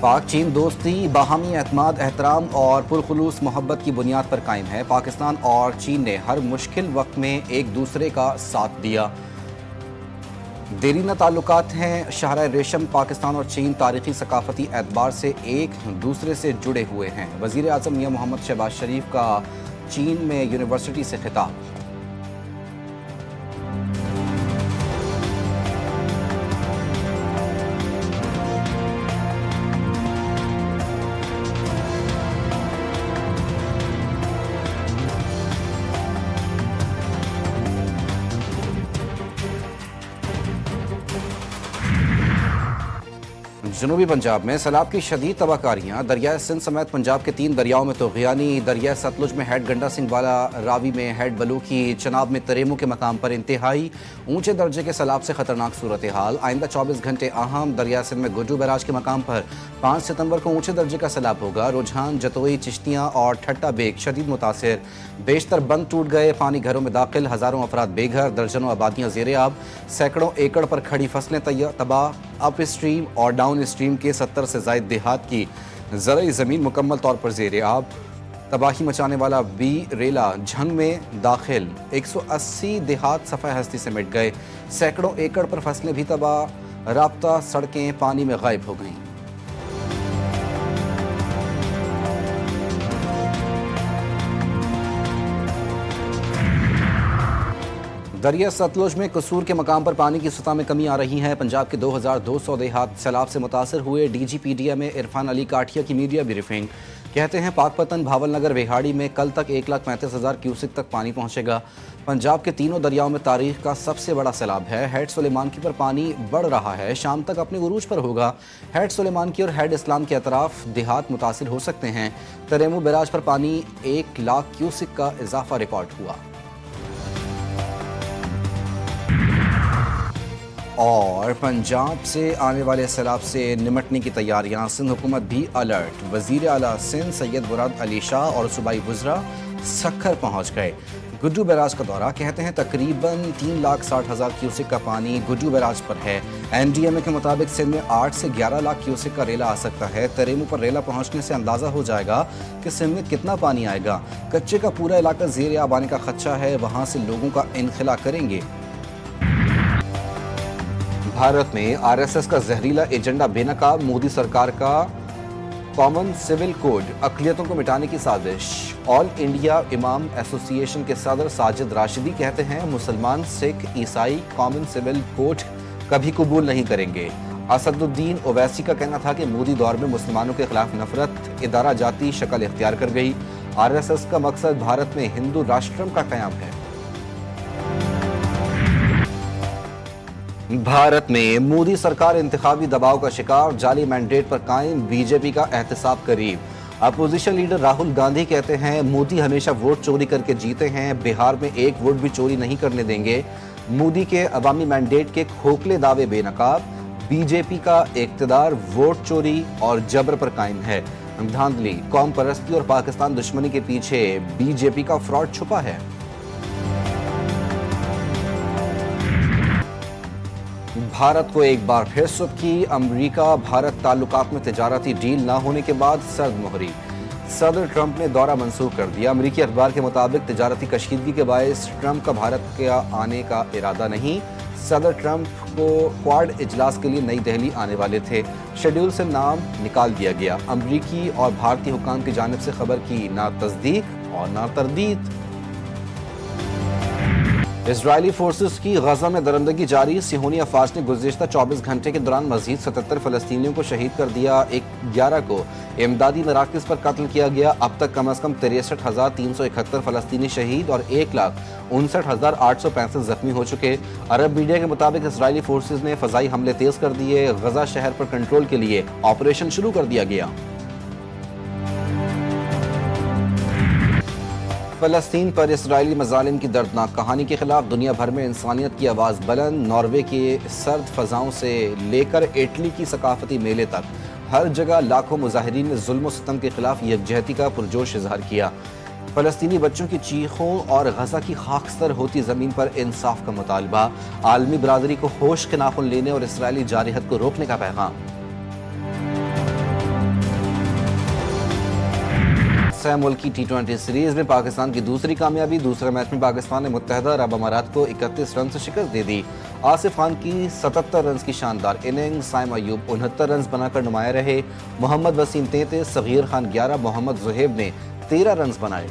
पाक चीन दोस्ती बाहमी एतमाद, एहतराम और पुरखुलूस मोहब्बत की बुनियाद पर कायम है। पाकिस्तान और चीन ने हर मुश्किल वक्त में एक दूसरे का साथ दिया। देरीना ताल्लुकात हैं। शाहराह रेशम पाकिस्तान और चीन तारीखी सकाफती एतबार से एक दूसरे से जुड़े हुए हैं। वज़ीर आज़म मियां मोहम्मद शहबाज शरीफ का चीन में यूनिवर्सिटी से खिताब। जनूबी पंजाब में सैलाब की शदीद तबाहकारियाँ। दरिया सिंध समेत पंजाब के 3 दरियाओं में तूफ़ानी। दरिया सतलुज में हेड गंडा सिंह वाला, रावी में हेड बलूकी, चनाब में तरेमू के मकाम पर इंतहाई ऊंचे दर्जे के सैलाब से खतरनाक सूरत हाल। आइंदा 24 घंटे अहम। दरिया सिंध में गुड्डू बैराज के मकाम पर 5 सितंबर को ऊंचे दर्जे का सैलाब होगा। रुझान, जतोई, चिश्तियाँ और ठट्टा बेग शदीद मुतासिर। बेशतर बंद टूट गए, पानी घरों में दाखिल, हज़ारों अफराद बेघर, दर्जनों आबादियाँ ज़ेरे आब, सैकड़ों एकड़ पर खड़ी फसलें तबाह। अप स्ट्रीम और डाउन स्ट्रीम के 70 से ज़ायद देहात की ज़रई ज़मीन मुकम्मल तौर पर ज़ेरे आब। तबाही मचाने वाला बी रेला झंग में दाखिल, 180 देहात सफ़ा हस्ती से मिट गए। सैकड़ों एकड़ पर फसलें भी तबाह, राब्ता सड़कें पानी में गायब हो गईं। दरिया सतलुज में कसूर के मकाम पर पानी की सतह में कमी आ रही है। पंजाब के 2200 देहात सैलाब से मुतासर हुए। DGPDA में इरफान अली काठिया की मीडिया ब्रीफिंग। कहते हैं पाकपतन, भावलनगर, वेहाड़ी में कल तक 1,35,000 क्यूसिक तक पानी पहुंचेगा। पंजाब के तीनों दरियाओं में तारीख का सबसे बड़ा सैलाब है। हेड सुलेमानकी पर पानी बढ़ रहा है, शाम तक अपने उरूज पर होगा। हेड सुलेमानकी और हेड इस्लाम के अतराफ देहात मुतासिर हो सकते हैं। तरेमू बैराज पर पानी 1 लाख क्यूसिक का इजाफा रिकॉर्ड हुआ। और पंजाब से आने वाले सैलाब से निमटने की तैयारियां। सिंध हुकूमत भी अलर्ट। वज़ीर आला सिंध सैयद मुराद अली शाह और सूबाई वज़रा सखर पहुंच गए। गुड्डू बैराज का दौरा। कहते हैं तकरीबन 3,60,000 क्यूसिक का पानी गुड्डू बैराज पर है। NDMA के मुताबिक सिंध में 8 से 11 लाख क्यूसिक का रेला आ सकता है। तरेमू पर रेला पहुंचने से अंदाज़ा हो जाएगा कि सिंध में कितना पानी आएगा। कच्चे का पूरा इलाका ज़ेर आब आने का खदशा है, वहाँ से लोगों का इनखला करेंगे। भारत में RSS का जहरीला एजेंडा बेनकाब। मोदी सरकार का कॉमन सिविल कोड अक़लियतों को मिटाने की साजिश। ऑल इंडिया इमाम एसोसिएशन के सदर साजिद राशिदी कहते हैं मुसलमान, सिख, ईसाई कॉमन सिविल कोड कभी कबूल नहीं करेंगे। असदुद्दीन ओवैसी का कहना था कि मोदी दौर में मुसलमानों के खिलाफ नफरत इदारा जाती शक्ल इख्तियार कर गई। RSS का मकसद भारत में हिंदू राष्ट्रम का क़याम है। भारत में मोदी सरकार इंतखाबी दबाव का शिकार। जाली मैंडेट पर कायम, बीजेपी का एहतसाब करीब। अपोजिशन लीडर राहुल गांधी कहते हैं मोदी हमेशा वोट चोरी करके जीते हैं, बिहार में एक वोट भी चोरी नहीं करने देंगे। मोदी के अवामी मैंडेट के खोखले दावे बेनकाब। बीजेपी का इक़्तिदार वोट चोरी और जबर पर कायम है। धांधली, कौम परस्ती और पाकिस्तान दुश्मनी के पीछे बीजेपी का फ्रॉड छुपा है। भारत को एक बार फिर सुर्खी। अमेरिका भारत ताल्लुकात में तिजारती डील न होने के बाद सर्द मोहरी। सदर ट्रंप ने दौरा मंसूख कर दिया। अमेरिकी अखबार के मुताबिक तिजारती कशीदगी के बायस ट्रंप का भारत के आने का इरादा नहीं। सदर ट्रंप को क्वाड इजलास के लिए नई दिल्ली आने वाले थे, शेड्यूल से नाम निकाल दिया गया। अमेरिकी और भारतीय हुकाम की जानिब से खबर की ना तस्दीक और ना तरदीद। इजरायली फोर्सेस की गजा में दरंदगी जारी। सिहोनी अफवाज ने गुज़िश्ता 24 घंटे के दौरान मजीद 77 फ़लस्तीनियों को शहीद कर दिया। 11 को इमदादी मराकज़ पर कत्ल किया गया। अब तक कम अज़ कम 63,371 फ़लस्तीनी शहीद और 1,59,865 जख्मी हो चुके। अरब मीडिया के मुताबिक इजरायली फोर्सेस ने फ़ज़ाई हमले तेज़ कर दिए। गजा शहर पर कंट्रोल के लिए ऑपरेशन शुरू कर दिया गया। फ़लस्तीन पर इसराइली मज़ालिम की दर्दनाक कहानी के खिलाफ दुनिया भर में इंसानियत की आवाज़ बुलंद। नॉर्वे के सर्द फ़ज़ाओं से लेकर इटली की सकाफती मेले तक हर जगह लाखों मुजाहिरीन ने जुल्म व सितम के खिलाफ यकजहती का पुरजोश इजहार किया। फ़लस्तीनी बच्चों की चीखों और गजा की खाकस्तर होती ज़मीन पर इंसाफ का मुतालबा। आलमी बरादरी को होश के नाखुन लेने और इसराइली जारहत को रोकने का पैगाम। 6 मुल्की T20 सीरीज में पाकिस्तान की दूसरी कामयाबी। दूसरे मैच में पाकिस्तान ने मुत्तहदा अरब अमारात को 31 रन से शिकस्त दे दी। आसिफ खान की 77 रन की शानदार इनिंग्स, साइम अयूब 69 रन बनाकर नुमाया रहे। मोहम्मद वसीम 33, सगीर खान 11, मोहम्मद जुहेब ने 13 रन बनाए।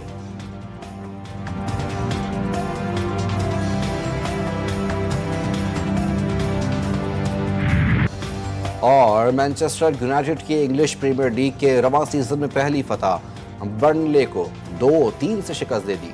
और मैनचेस्टर यूनाइटेड की इंग्लिश प्रीमियर लीग के रवां सीजन में पहली फतह, बर्नले को 2-3 से शिकस्त दे दी।